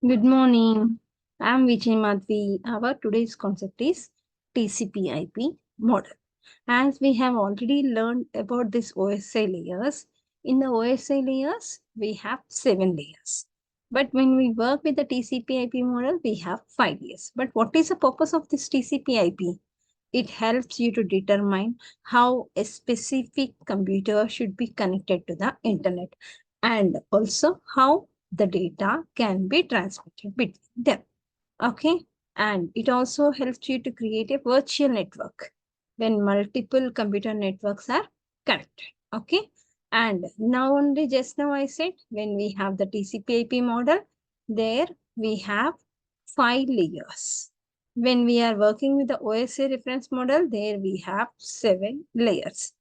Good morning. I'm Vijay Madhvi. Our today's concept is TCPIP model. As we have already learned about this OSI layers, in the OSI layers, we have 7 layers. But when we work with the TCPIP model, we have 5 layers. But what is the purpose of this TCPIP? It helps you to determine how a specific computer should be connected to the internet and also how the data can be transmitted between them. Okay. And it also helps you to create a virtual network when multiple computer networks are connected. Okay. And now only just now I said when we have the TCP/IP model, there we have 5 layers. When we are working with the OSA reference model, there we have 7 layers.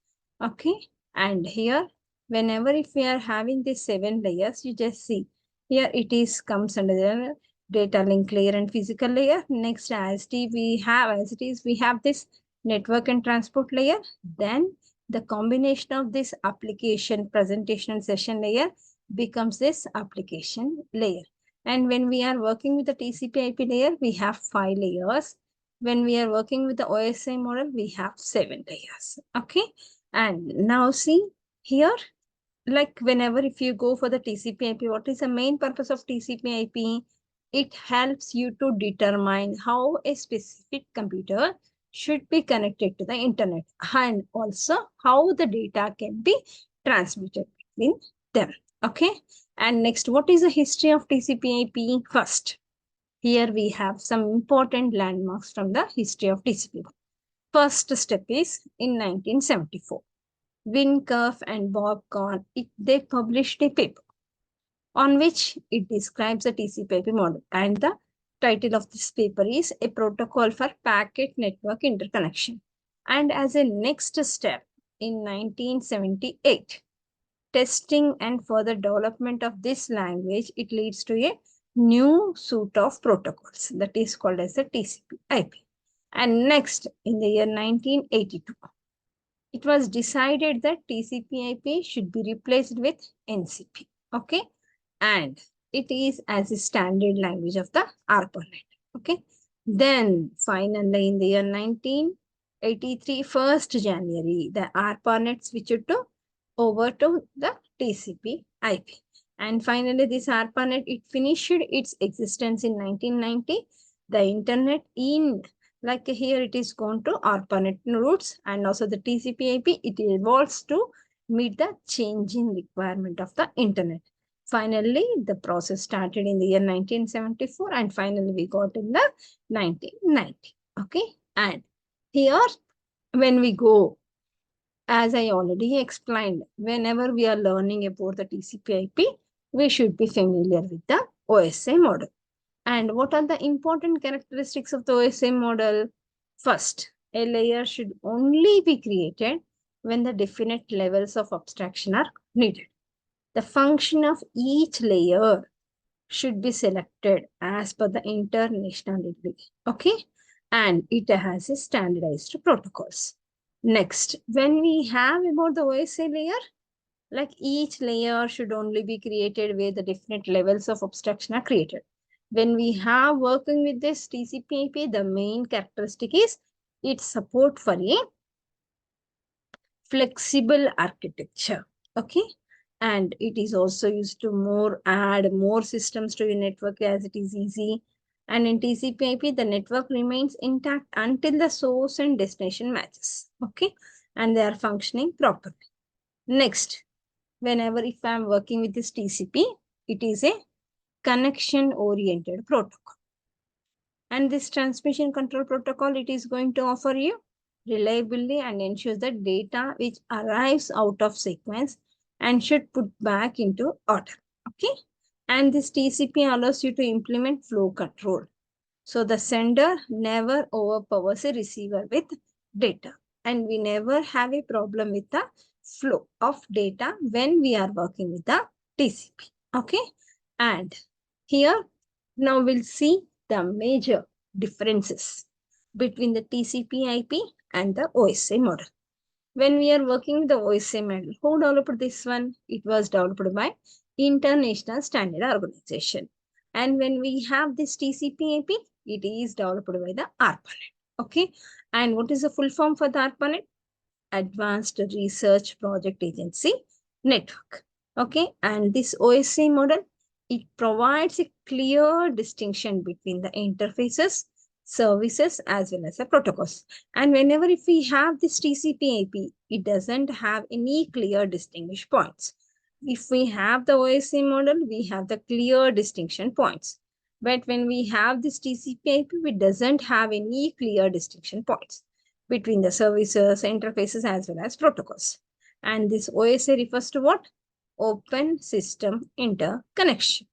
Okay. And here, whenever if we are having these 7 layers, you just see here it is comes under the data link layer and physical layer. Next, as it is, we have this network and transport layer. Then the combination of this application, presentation, and session layer becomes this application layer. And when we are working with the TCP/IP layer, we have 5 layers. When we are working with the OSI model, we have 7 layers. Okay. And now see here, like whenever if you go for the TCP/IP, what is the main purpose of TCP/IP? It helps you to determine how a specific computer should be connected to the internet and also how the data can be transmitted between them. Okay. And next, what is the history of TCP/IP? First, here we have some important landmarks from the history of TCP. First step is in 1974. Winkerf and Bob Kahn, they published a paper on which it describes the TCP/IP model. And the title of this paper is A Protocol for Packet Network Interconnection. And as a next step, in 1978, testing and further development of this language, it leads to a new suite of protocols that is called as the TCP/IP. And next, in the year 1982, it was decided that TCP/IP should be replaced with NCP. Okay. And it is as a standard language of the ARPANET. Okay. Then finally in the year 1983, 1st January, the ARPANET switched to over to the TCP/IP. And finally, this ARPANET, it finished its existence in 1990. The internet in, like here it is gone to ARPANET roots, and also the TCP/IP, it evolves to meet the changing requirement of the internet. Finally, the process started in the year 1974 and finally we got in the 1990. Okay. And here, when we go, as I already explained, whenever we are learning about the TCP/IP, we should be familiar with the OSI model. And what are the important characteristics of the OSI model? First, a layer should only be created when the definite levels of abstraction are needed. The function of each layer should be selected as per the international degree. Okay. And it has a standardized protocols. Next, when we have about the OSI layer, like each layer should only be created where the different levels of abstraction are created. When we have working with this TCP/IP, the main characteristic is its support for a flexible architecture. Okay. And it is also used to add more systems to your network as it is easy. And in TCP/IP, the network remains intact until the source and destination matches. Okay. And they are functioning properly. Next, whenever if I'm working with this TCP, it is a connection-oriented protocol. And this transmission control protocol, it is going to offer you reliably and ensures that data which arrives out of sequence and should put back into order. Okay. And this TCP allows you to implement flow control. So the sender never overpowers a receiver with data. And we never have a problem with the flow of data when we are working with the TCP. Okay. And here, now we'll see the major differences between the TCP/IP and the OSI model. When we are working with the OSI model, who developed this one? It was developed by International Standard Organization. And when we have this TCP/IP, it is developed by the ARPANET. Okay. And what is the full form for the ARPANET? Advanced Research Project Agency Network. Okay. And this OSI model, it provides a clear distinction between the interfaces, services, as well as the protocols. And whenever if we have this TCP/IP, it doesn't have any clear distinguish points. If we have the OSI model, we have the clear distinction points. But when we have this TCP/IP, it doesn't have any clear distinction points between the services, interfaces, as well as protocols. And this OSI refers to what? Open System Interconnection.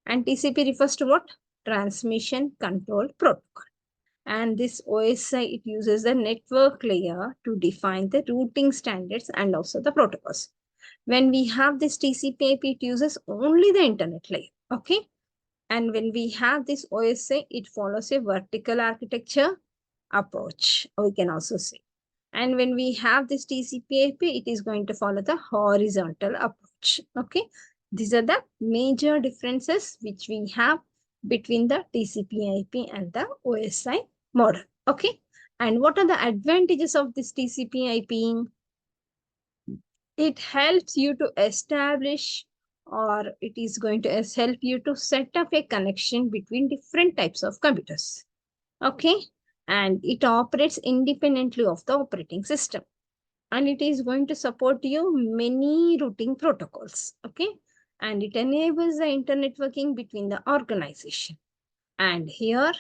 And TCP refers to what? Transmission Control Protocol. And this OSI, it uses the network layer to define the routing standards and also the protocols. When we have this TCP/IP, it uses only the internet layer. Okay. And when we have this OSI, it follows a vertical architecture approach, we can also say. And when we have this TCP/IP, it is going to follow the horizontal approach. Okay. These are the major differences which we have between the TCP/IP and the OSI model. Okay. And what are the advantages of this TCP/IP? It helps you to establish, or it is going to help you to set up a connection between different types of computers. Okay. And it operates independently of the operating system. And it is going to support you many routing protocols. Okay. And it enables the internetworking between the organization. And here,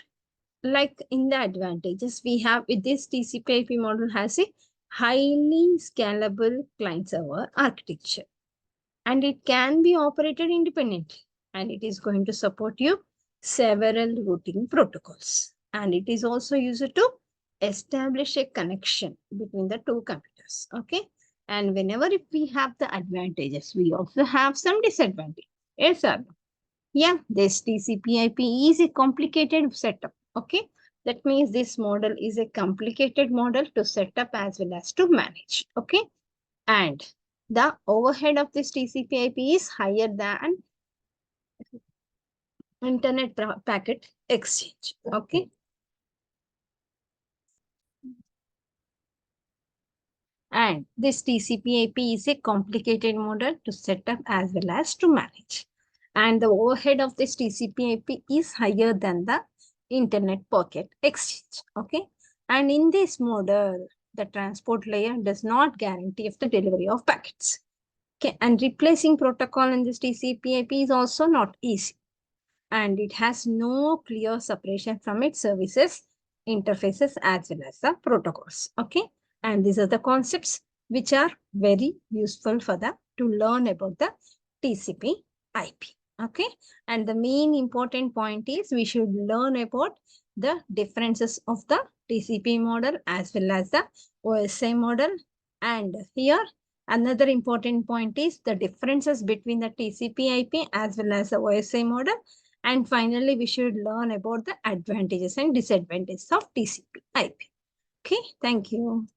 like in the advantages we have with this TCP/IP model, has a highly scalable client server architecture. And it can be operated independently. And it is going to support you several routing protocols. And it is also used to establish a connection between the two computers. Okay. And whenever if we have the advantages, we also have some disadvantages. Yes, sir. Yeah, this TCP/IP is a complicated setup. Okay. That means this model is a complicated model to set up as well as to manage. Okay. And the overhead of this TCP/IP is higher than internet packet exchange. Okay. And this TCP/IP is a complicated model to set up as well as to manage. And the overhead of this TCP/IP is higher than the internet packet exchange. Okay. And in this model, the transport layer does not guarantee of the delivery of packets. Okay. And replacing protocol in this TCP/IP is also not easy. And it has no clear separation from its services, interfaces, as well as the protocols. Okay. And these are the concepts which are very useful for the to learn about the TCP/IP. Okay. And the main important point is we should learn about the differences of the TCP model as well as the OSI model. And here another important point is the differences between the TCP/IP as well as the OSI model. And finally, we should learn about the advantages and disadvantages of TCP/IP. Okay, thank you.